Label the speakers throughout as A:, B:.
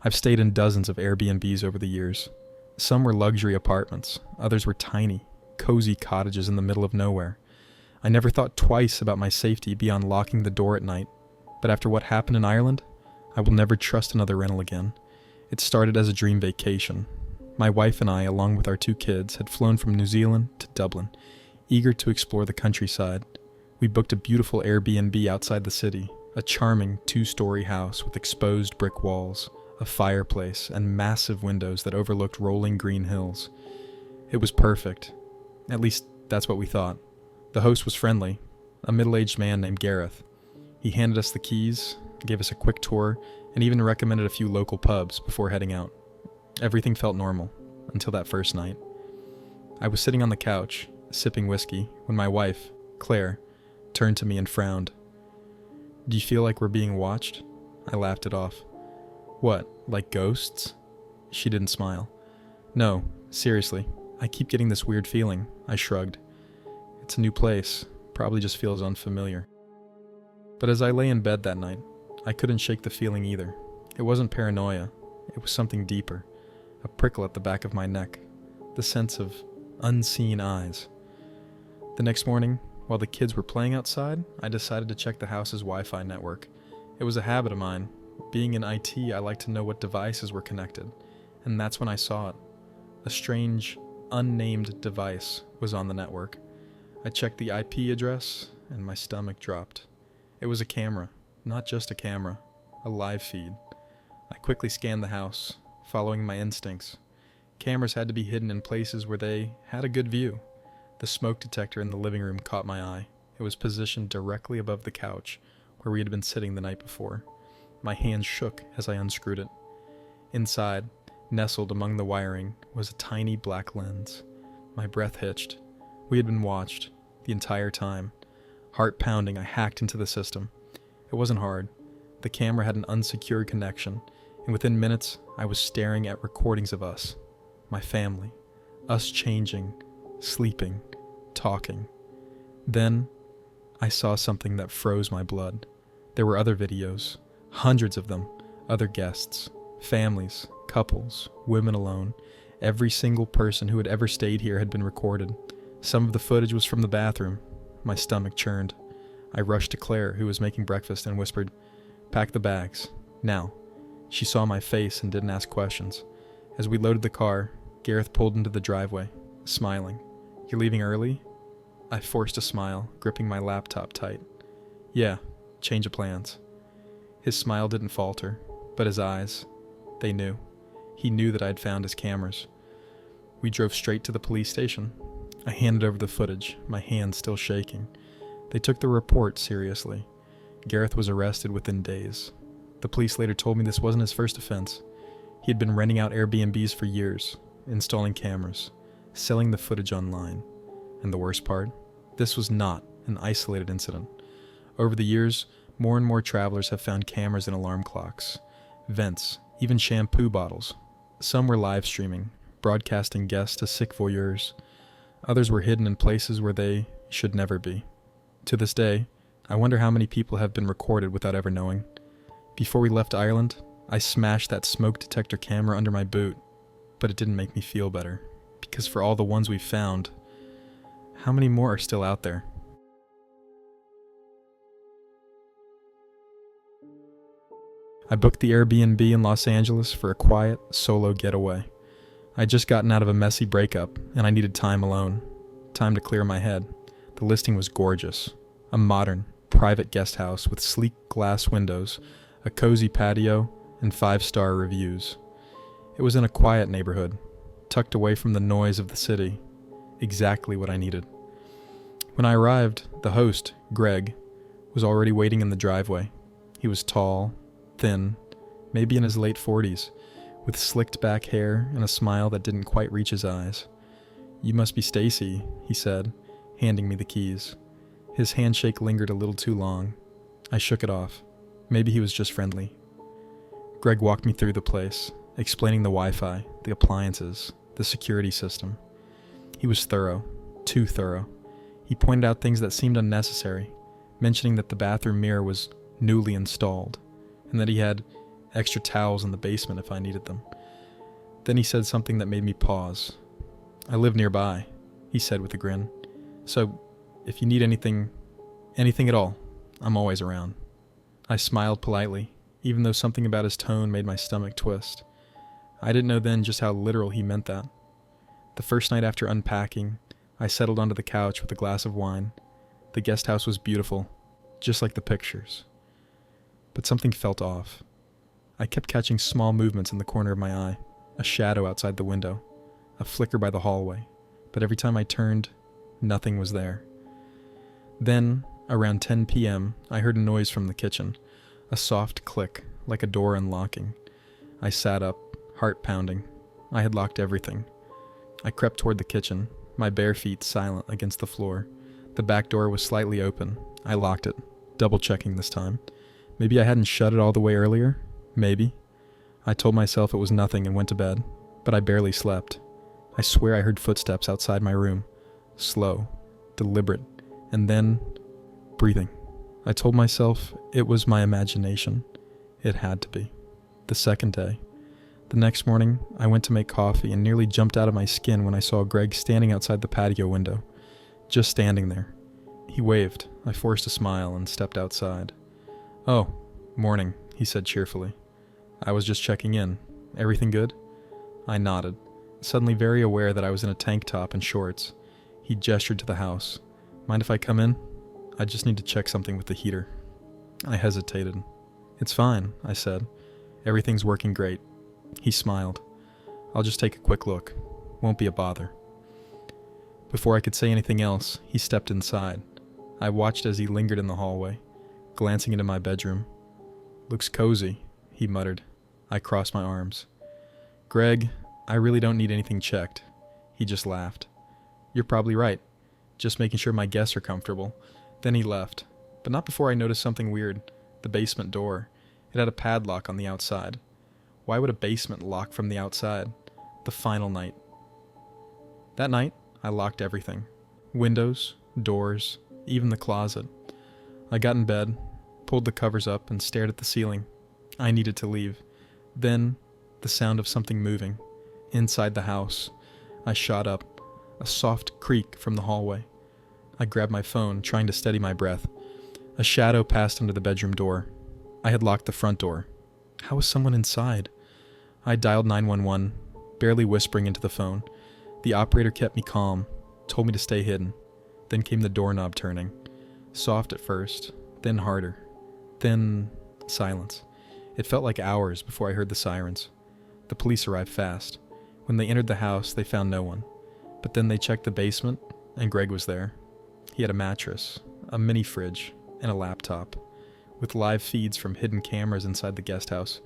A: I've stayed in dozens of Airbnbs over the years. Some were luxury apartments, others were tiny, cozy cottages in the middle of nowhere. I never thought twice about my safety beyond locking the door at night, but after what happened in Ireland, I will never trust another rental again. It started as a dream vacation. My wife and I, along with our 2 kids, had flown from New Zealand to Dublin, eager to explore the countryside. We booked a beautiful Airbnb outside the city, a charming 2-story house with exposed brick walls, a fireplace, and massive windows that overlooked rolling green hills. It was perfect. At least, that's what we thought. The host was friendly, a middle-aged man named Gareth. He handed us the keys, gave us a quick tour, and even recommended a few local pubs before heading out. Everything felt normal, until that first night. I was sitting on the couch, sipping whiskey, when my wife, Claire, turned to me and frowned. "Do you feel like we're being watched?" I laughed it off. "What, like ghosts?" She didn't smile. "No, seriously, I keep getting this weird feeling," I shrugged. "It's a new place, probably just feels unfamiliar." But as I lay in bed that night, I couldn't shake the feeling either. It wasn't paranoia, it was something deeper, a prickle at the back of my neck, the sense of unseen eyes. The next morning, while the kids were playing outside, I decided to check the house's Wi-Fi network. It was a habit of mine. Being in IT, I like to know what devices were connected, and that's when I saw it. A strange, unnamed device was on the network. I checked the IP address, and my stomach dropped. It was a camera, not just a camera, a live feed. I quickly scanned the house, following my instincts. Cameras had to be hidden in places where they had a good view. The smoke detector in the living room caught my eye. It was positioned directly above the couch, where we had been sitting the night before. My hands shook as I unscrewed it. Inside, nestled among the wiring, was a tiny black lens. My breath hitched. We had been watched, the entire time. Heart pounding, I hacked into the system. It wasn't hard. The camera had an unsecured connection, and within minutes, I was staring at recordings of us, my family, us changing, sleeping, talking. Then, I saw something that froze my blood. There were other videos, hundreds of them, other guests, families, couples, women alone. Every single person who had ever stayed here had been recorded. Some of the footage was from the bathroom. My stomach churned. I rushed to Claire, who was making breakfast, and whispered, "Pack the bags, now." She saw my face and didn't ask questions. As we loaded the car, Gareth pulled into the driveway, smiling. "You're leaving early?" I forced a smile, gripping my laptop tight. "Yeah, change of plans." His smile didn't falter, but his eyes, they knew. He knew that I had found his cameras. We drove straight to the police station. I handed over the footage, my hands still shaking. They took the report seriously. Gareth was arrested within days. The police later told me this wasn't his first offense. He had been renting out Airbnbs for years, installing cameras, selling the footage online. And the worst part? This was not an isolated incident. Over the years, more and more travelers have found cameras in alarm clocks, vents, even shampoo bottles. Some were live streaming, broadcasting guests to sick voyeurs. Others were hidden in places where they should never be. To this day, I wonder how many people have been recorded without ever knowing. Before we left Ireland, I smashed that smoke detector camera under my boot, but it didn't make me feel better, because for all the ones we found, how many more are still out there? I booked the Airbnb in Los Angeles for a quiet, solo getaway. I'd just gotten out of a messy breakup, and I needed time alone. Time to clear my head. The listing was gorgeous. A modern, private guest house with sleek glass windows, a cozy patio, and 5-star reviews. It was in a quiet neighborhood, tucked away from the noise of the city. Exactly what I needed. When I arrived, the host, Greg, was already waiting in the driveway. He was tall, thin, maybe in his late 40s, with slicked back hair and a smile that didn't quite reach his eyes. "You must be Stacy," he said, handing me the keys. His handshake lingered a little too long. I shook it off. Maybe he was just friendly. Greg walked me through the place, explaining the Wi-Fi, the appliances, the security system. He was thorough, too thorough. He pointed out things that seemed unnecessary, mentioning that the bathroom mirror was newly installed, and that he had extra towels in the basement if I needed them. Then he said something that made me pause. "I live nearby," he said with a grin. "So, if you need anything at all, I'm always around." I smiled politely, even though something about his tone made my stomach twist. I didn't know then just how literal he meant that. The first night after unpacking, I settled onto the couch with a glass of wine. The guest house was beautiful, just like the pictures. But something felt off. I kept catching small movements in the corner of my eye, a shadow outside the window, a flicker by the hallway, but every time I turned, nothing was there. Then, around 10 p.m., I heard a noise from the kitchen, a soft click, like a door unlocking. I sat up, heart pounding. I had locked everything. I crept toward the kitchen, my bare feet silent against the floor. The back door was slightly open. I locked it, double-checking this time. Maybe I hadn't shut it all the way earlier? Maybe. I told myself it was nothing and went to bed, but I barely slept. I swear I heard footsteps outside my room, slow, deliberate, and then breathing. I told myself it was my imagination. It had to be. The second day. The next morning, I went to make coffee and nearly jumped out of my skin when I saw Greg standing outside the patio window, just standing there. He waved. I forced a smile and stepped outside. "Oh, morning," he said cheerfully. "I was just checking in. Everything good?" I nodded, suddenly very aware that I was in a tank top and shorts. He gestured to the house. "Mind if I come in? I just need to check something with the heater." I hesitated. "It's fine," I said. "Everything's working great." He smiled. "I'll just take a quick look. Won't be a bother." Before I could say anything else, he stepped inside. I watched as he lingered in the hallway, glancing into my bedroom. "Looks cozy," he muttered. I crossed my arms. "Greg, I really don't need anything checked." He just laughed. "You're probably right. Just making sure my guests are comfortable." Then he left, but not before I noticed something weird. The basement door. It had a padlock on the outside. Why would a basement lock from the outside? The final night. That night, I locked everything. Windows, doors, even the closet. I got in bed, pulled the covers up, and stared at the ceiling. I needed to leave. Then, the sound of something moving. Inside the house. I shot up. A soft creak from the hallway. I grabbed my phone, trying to steady my breath. A shadow passed under the bedroom door. I had locked the front door. How was someone inside? I dialed 911, barely whispering into the phone. The operator kept me calm, told me to stay hidden. Then came the doorknob turning. Soft at first, then harder. Then silence. It felt like hours before I heard the sirens. The police arrived fast. When they entered the house, they found no one. But then they checked the basement, and Greg was there. He had a mattress, a mini fridge, and a laptop, with live feeds from hidden cameras inside the guest house,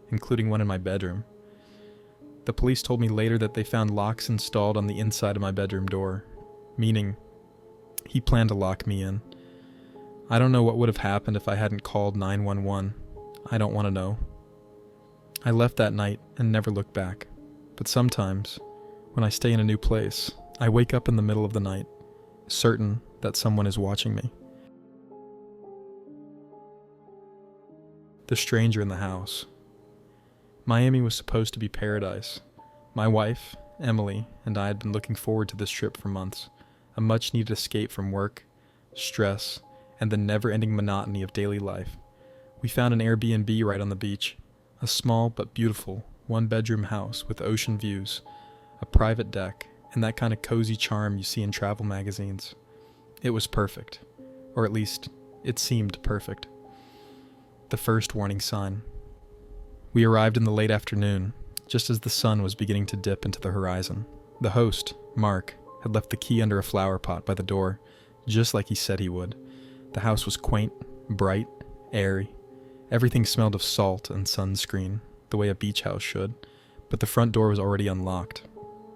A: including one in my bedroom. The police told me later that they found locks installed on the inside of my bedroom door, meaning he planned to lock me in. I don't know what would have happened if I hadn't called 911. I don't want to know. I left that night and never looked back. But sometimes, when I stay in a new place, I wake up in the middle of the night, certain that someone is watching me. The stranger in the house. Miami was supposed to be paradise. My wife, Emily, and I had been looking forward to this trip for months, a much-needed escape from work, stress, and the never-ending monotony of daily life. We found an Airbnb right on the beach, a small but beautiful one-bedroom house with ocean views, a private deck, and that kind of cozy charm you see in travel magazines. It was perfect, or at least, it seemed perfect. The first warning sign. We arrived in the late afternoon, just as the sun was beginning to dip into the horizon. The host, Mark, had left the key under a flower pot by the door, just like he said he would. The house was quaint, bright, airy. Everything smelled of salt and sunscreen, the way a beach house should, but the front door was already unlocked.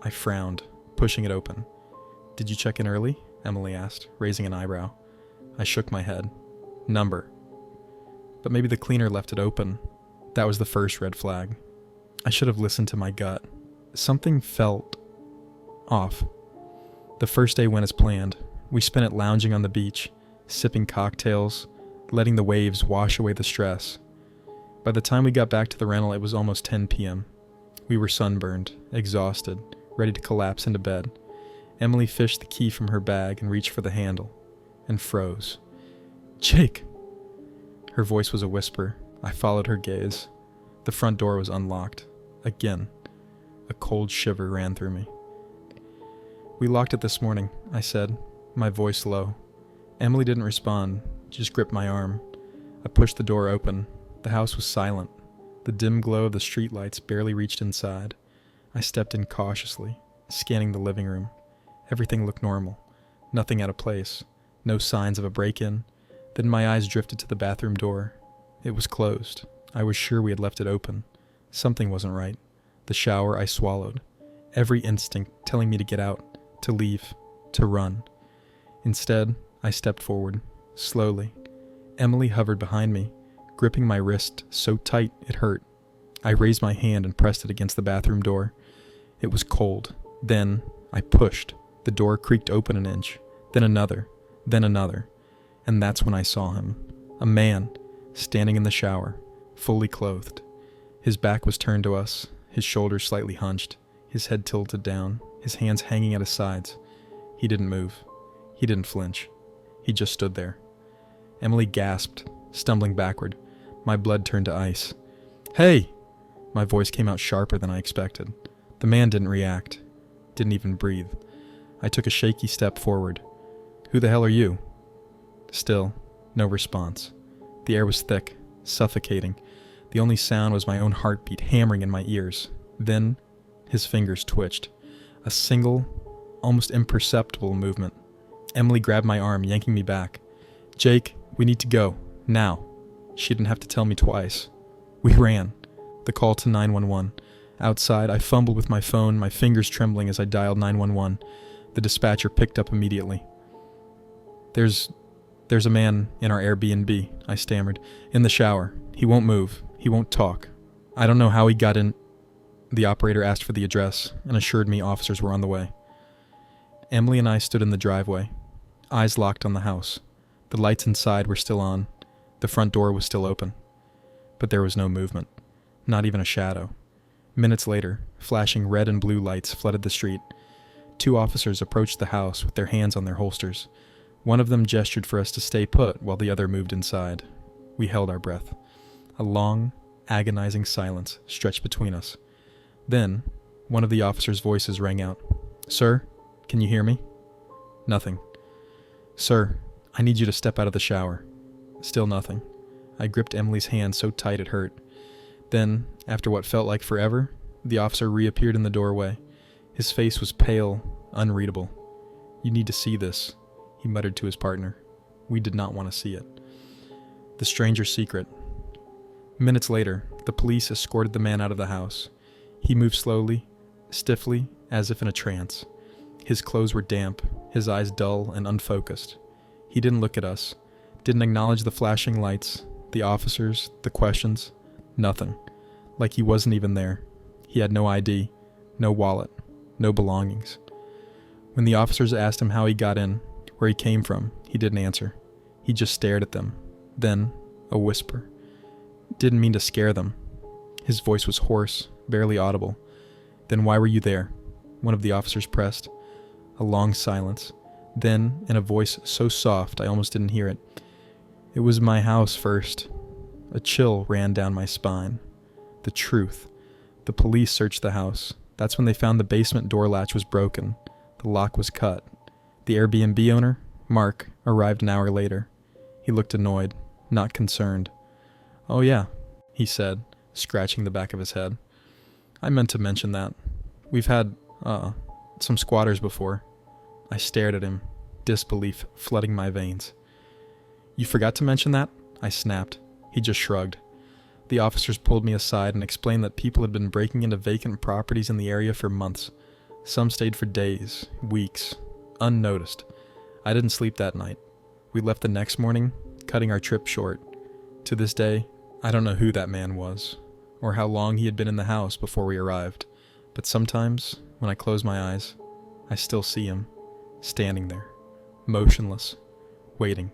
A: I frowned, pushing it open. "Did you check in early?" Emily asked, raising an eyebrow. I shook my head. "Number." But maybe the cleaner left it open. That was the first red flag. I should have listened to my gut. Something felt off. The first day went as planned. We spent it lounging on the beach, sipping cocktails, letting the waves wash away the stress. By the time we got back to the rental, it was almost 10 p.m. We were sunburned, exhausted, ready to collapse into bed. Emily fished the key from her bag and reached for the handle, and froze. "Jake!" Her voice was a whisper. I followed her gaze. The front door was unlocked. Again, a cold shiver ran through me. "We locked it this morning," I said, my voice low. Emily didn't respond, just gripped my arm. I pushed the door open. The house was silent. The dim glow of the streetlights barely reached inside. I stepped in cautiously, scanning the living room. Everything looked normal. Nothing out of place. No signs of a break-in. Then my eyes drifted to the bathroom door. It was closed. I was sure we had left it open. Something wasn't right. The shower I swallowed. Every instinct telling me to get out, to leave, to run. Instead, I stepped forward, slowly. Emily hovered behind me, gripping my wrist so tight it hurt. I raised my hand and pressed it against the bathroom door. It was cold. Then I pushed. The door creaked open an inch, then another, and that's when I saw him. A man, standing in the shower, fully clothed. His back was turned to us, his shoulders slightly hunched, his head tilted down, his hands hanging at his sides. He didn't move. He didn't flinch. He just stood there. Emily gasped, stumbling backward. My blood turned to ice. "Hey!" My voice came out sharper than I expected. The man didn't react, didn't even breathe. I took a shaky step forward. "Who the hell are you?" Still, no response. The air was thick, suffocating. The only sound was my own heartbeat hammering in my ears. Then, his fingers twitched. A single, almost imperceptible movement. Emily grabbed my arm, yanking me back. "Jake, we need to go. Now." She didn't have to tell me twice. We ran. The call to 911. Outside, I fumbled with my phone, my fingers trembling as I dialed 911. The dispatcher picked up immediately. There's a man in our Airbnb," I stammered. "In the shower. He won't move. He won't talk. I don't know how he got in." The operator asked for the address and assured me officers were on the way. Emily and I stood in the driveway, eyes locked on the house. The lights inside were still on. The front door was still open. But there was no movement, not even a shadow. Minutes later, flashing red and blue lights flooded the street. 2 officers approached the house with their hands on their holsters. One of them gestured for us to stay put while the other moved inside. We held our breath. A long, agonizing silence stretched between us. Then, one of the officers' voices rang out. "Sir, can you hear me?" Nothing. "Sir, I need you to step out of the shower." Still nothing. I gripped Emily's hand so tight it hurt. Then, after what felt like forever, the officer reappeared in the doorway. His face was pale, unreadable. "You need to see this," he muttered to his partner. We did not want to see it. The stranger's secret. Minutes later, the police escorted the man out of the house. He moved slowly, stiffly, as if in a trance. His clothes were damp, his eyes dull and unfocused. He didn't look at us, didn't acknowledge the flashing lights, the officers, the questions, nothing. Like he wasn't even there. He had no ID, no wallet, no belongings. When the officers asked him how he got in, where he came from, he didn't answer. He just stared at them. Then, a whisper. Didn't mean to scare them. His voice was hoarse, barely audible. "Then why were you there?" One of the officers pressed. A long silence. Then, in a voice so soft I almost didn't hear it. "It was my house first." A chill ran down my spine. The truth. The police searched the house. That's when they found the basement door latch was broken. The lock was cut. The Airbnb owner, Mark, arrived an hour later. He looked annoyed, not concerned. "Oh yeah," he said, scratching the back of his head. "I meant to mention that. We've had, some squatters before." I stared at him, disbelief flooding my veins. "You forgot to mention that?" I snapped. He just shrugged. The officers pulled me aside and explained that people had been breaking into vacant properties in the area for months. Some stayed for days, weeks, unnoticed. I didn't sleep that night. We left the next morning, cutting our trip short. To this day, I don't know who that man was, or how long he had been in the house before we arrived, but sometimes, when I close my eyes, I still see him, standing there, motionless, waiting.